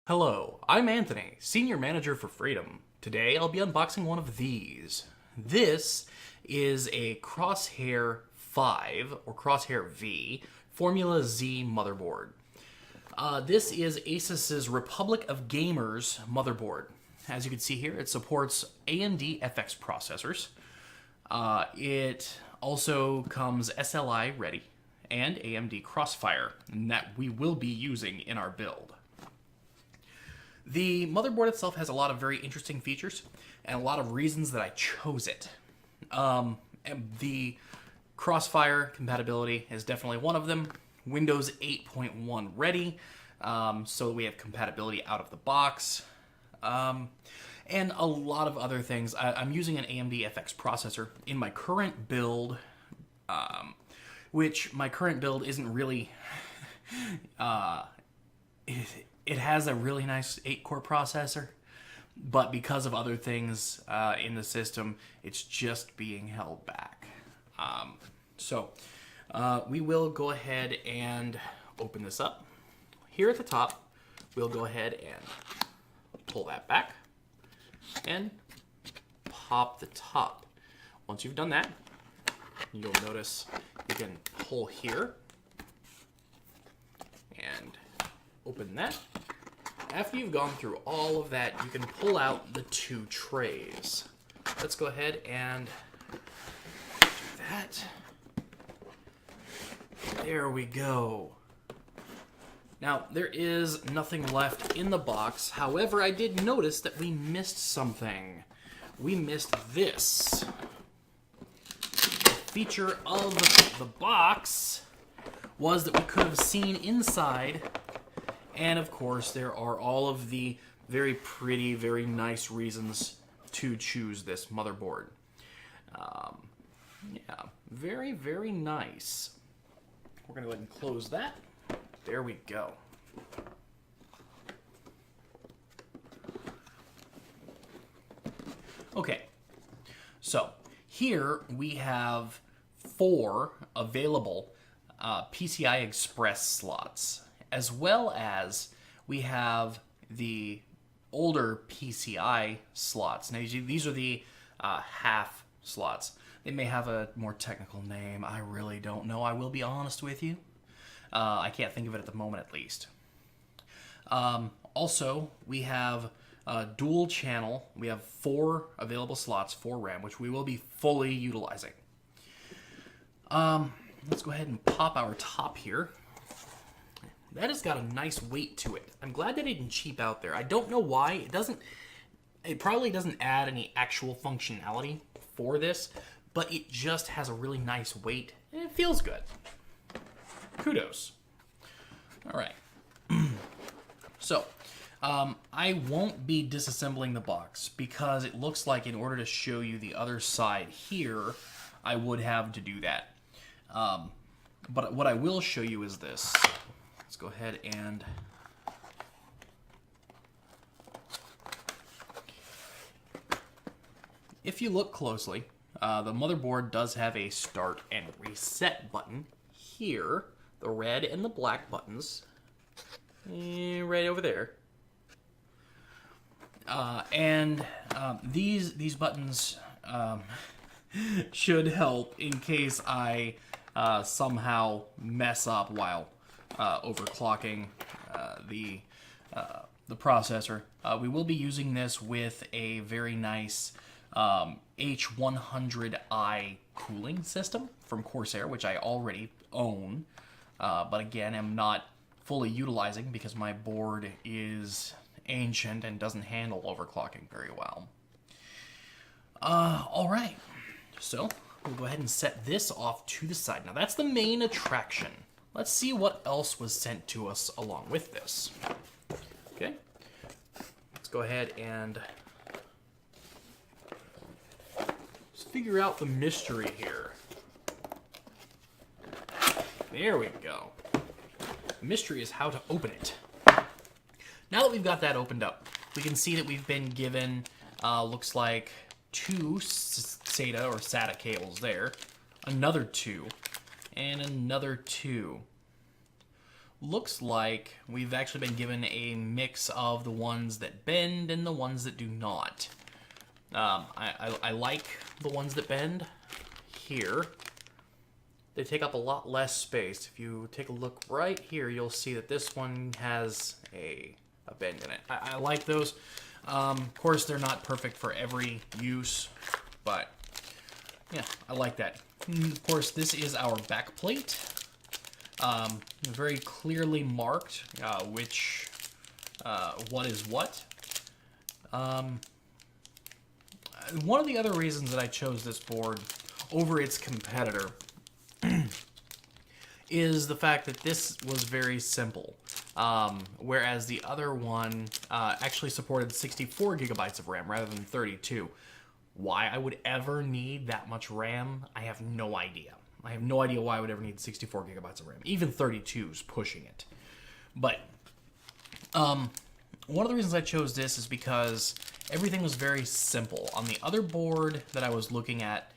Hello, I'm Anthony, Senior Manager for Freedom. Today I'll be unboxing one of these. This is a Crosshair 5, or Crosshair V, Formula Z motherboard. This is ASUS's Republic of Gamers motherboard. As you can see here, it supports AMD FX processors. It also comes SLI ready and AMD Crossfire, and that we will be using in our build. The motherboard itself has a lot of very interesting features and a lot of reasons that I chose it. And the Crossfire compatibility is definitely one of them. Windows 8.1 ready, so we have compatibility out of the box. And a lot of other things. I'm using an AMD FX processor in my current build, which my current build isn't really... It has a really nice 8-core processor, but because of other things in the system, it's just being held back. We will go ahead and open this up. Here at the top, we'll go ahead and pull that back and pop the top. Once you've done that, you'll notice you can pull here and open that. After you've gone through all of that, you can pull out the two trays. Let's go ahead and do that. There we go. Now, there is nothing left in the box. However, I did notice that we missed something. We missed this. The feature of the box was that we could have seen inside. And of course, there are all of the very pretty, very nice reasons to choose this motherboard. Yeah, very, very nice. We're going to go ahead and close that. There we go. Okay, so here we have 4 available PCI Express slots, as well as we have the older PCI slots. Now, these are the half slots. They may have a more technical name. I really don't know. I will be honest with you. I can't think of it at the moment, at least. Also, we have dual channel. We have 4 available slots for RAM, which we will be fully utilizing. Let's go ahead and pop our top here. That has got a nice weight to it. I'm glad that it didn't cheap out there. I don't know why. It probably doesn't add any actual functionality for this, but it just has a really nice weight, and it feels good. Kudos. All right. So, I won't be disassembling the box because it looks like in order to show you the other side here, I would have to do that. But what I will show you is this. Let's go ahead and if you look closely, the motherboard does have a start and reset button here. The red and the black buttons right over there. These buttons should help in case I somehow mess up while overclocking the processor. We will be using this with a very nice H100i cooling system from Corsair, which I already own, but again, am not fully utilizing because my board is ancient and doesn't handle overclocking very well. All right, so we'll go ahead and set this off to the side. Now, that's the main attraction. Let's see what else was sent to us along with this. Okay, let's go ahead and let's figure out the mystery here. There we go. The mystery is how to open it. Now that we've got that opened up, we can see that we've been given, looks like 2 SATA or SATA cables there, another 2, and another 2. looks like we've actually been given a mix of the ones that bend and the ones that do not. I like the ones that bend here. They take up a lot less space. If you take a look right here, you'll see that this one has a bend in it. I like those. Of course, they're not perfect for every use, but yeah, I like that. Of course, this is our back plate. Very clearly marked what is what. One of the other reasons that I chose this board over its competitor is the fact that this was very simple, whereas the other one actually supported 64 gigabytes of RAM rather than 32. Why I would ever need that much RAM, I have no idea. I have no idea why I would ever need 64 gigabytes of RAM. Even 32 is pushing it. But one of the reasons I chose this is because everything was very simple. On the other board that I was looking at,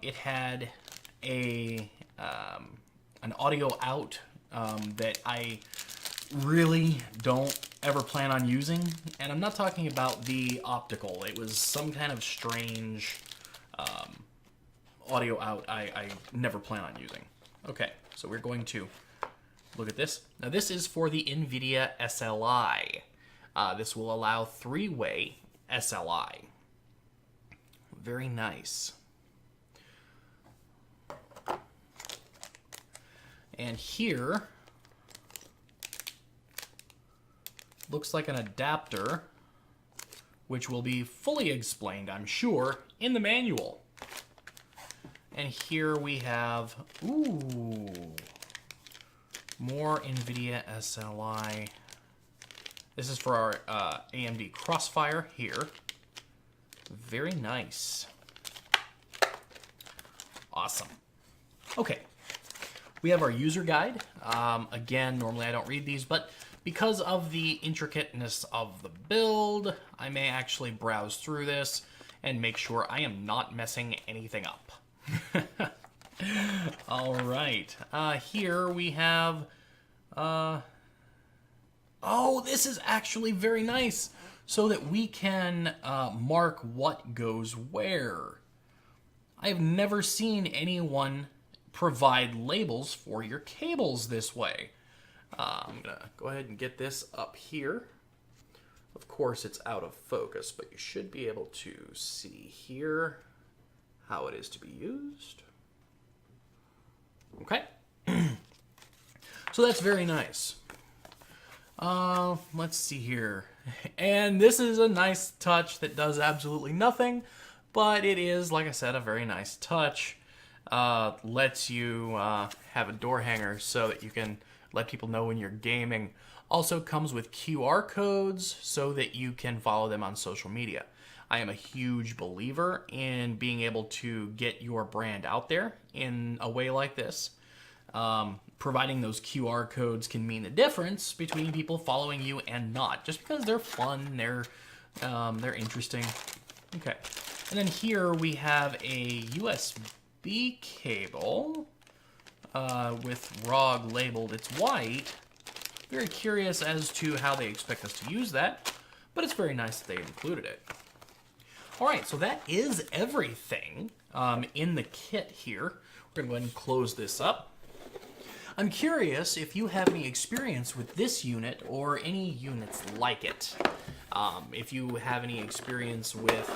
it had an audio out that I really don't ever plan on using. And I'm not talking about the optical. It was some kind of strange audio out I never plan on using. Okay, so we're going to look at this. Now this is for the NVIDIA SLI. This will allow 3-way SLI. Very nice. And here looks like an adapter, which will be fully explained, I'm sure, in the manual. And here we have, more NVIDIA SLI. This is for our AMD Crossfire here. Very nice. Awesome. Okay. We have our user guide. Again, normally I don't read these, but because of the intricateness of the build, I may actually browse through this and make sure I am not messing anything up. All right. Here we have... oh, this is actually very nice, so that we can mark what goes where. I've never seen anyone provide labels for your cables this way. I'm going to go ahead and get this up here. Of course, it's out of focus, but you should be able to see here how it is to be used. Okay. So that's very nice. Let's see here. And this is a nice touch that does absolutely nothing, but it is, like I said, a very nice touch. Lets you have a door hanger so that you can let people know when you're gaming. Also comes with QR codes so that you can follow them on social media. I am a huge believer in being able to get your brand out there in a way like this. Providing those QR codes can mean the difference between people following you and not, just because they're fun, they're interesting. Okay, and then here we have a USB cable with ROG labeled. It's white. Very curious as to how they expect us to use that, but it's very nice that they included it. All right, so that is everything in the kit here. We're gonna go ahead and close this up. I'm curious if you have any experience with this unit or any units like it. If you have any experience with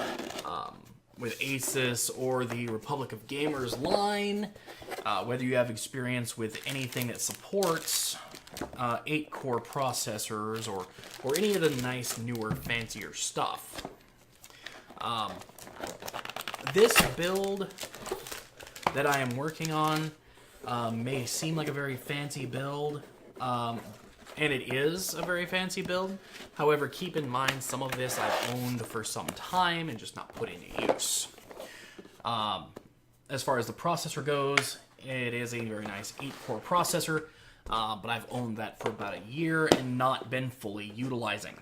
ASUS or the Republic of Gamers line, whether you have experience with anything that supports 8-core processors or any of the nice, newer, fancier stuff. This build that I am working on may seem like a very fancy build, and it is a very fancy build. However, keep in mind some of this I've owned for some time and just not put into use. As far as the processor goes, it is a very nice 8-core processor, but I've owned that for about a year and not been fully utilizing.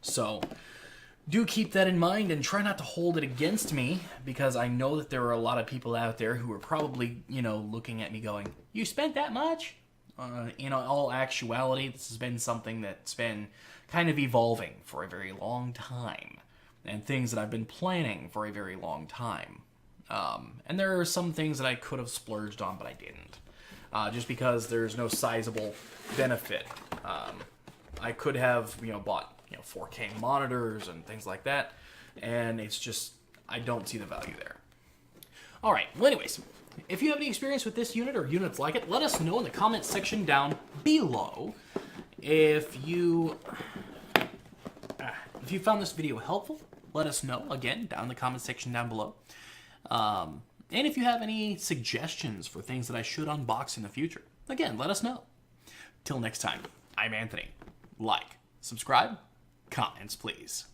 So do keep that in mind and try not to hold it against me, because I know that there are a lot of people out there who are probably, looking at me going, "You spent that much?" in all actuality, this has been something that's been kind of evolving for a very long time, and things that I've been planning for a very long time. And there are some things that I could have splurged on, but I didn't. Just because there's no sizable benefit. I could have, bought, 4K monitors and things like that, and it's just, I don't see the value there. All right, well, anyways, if you have any experience with this unit or units like it, let us know in the comments section down below. If you found this video helpful, let us know, again, down in the comments section down below. And if you have any suggestions for things that I should unbox in the future, again, let us know. Till next time, I'm Anthony. Like, subscribe, comments, please.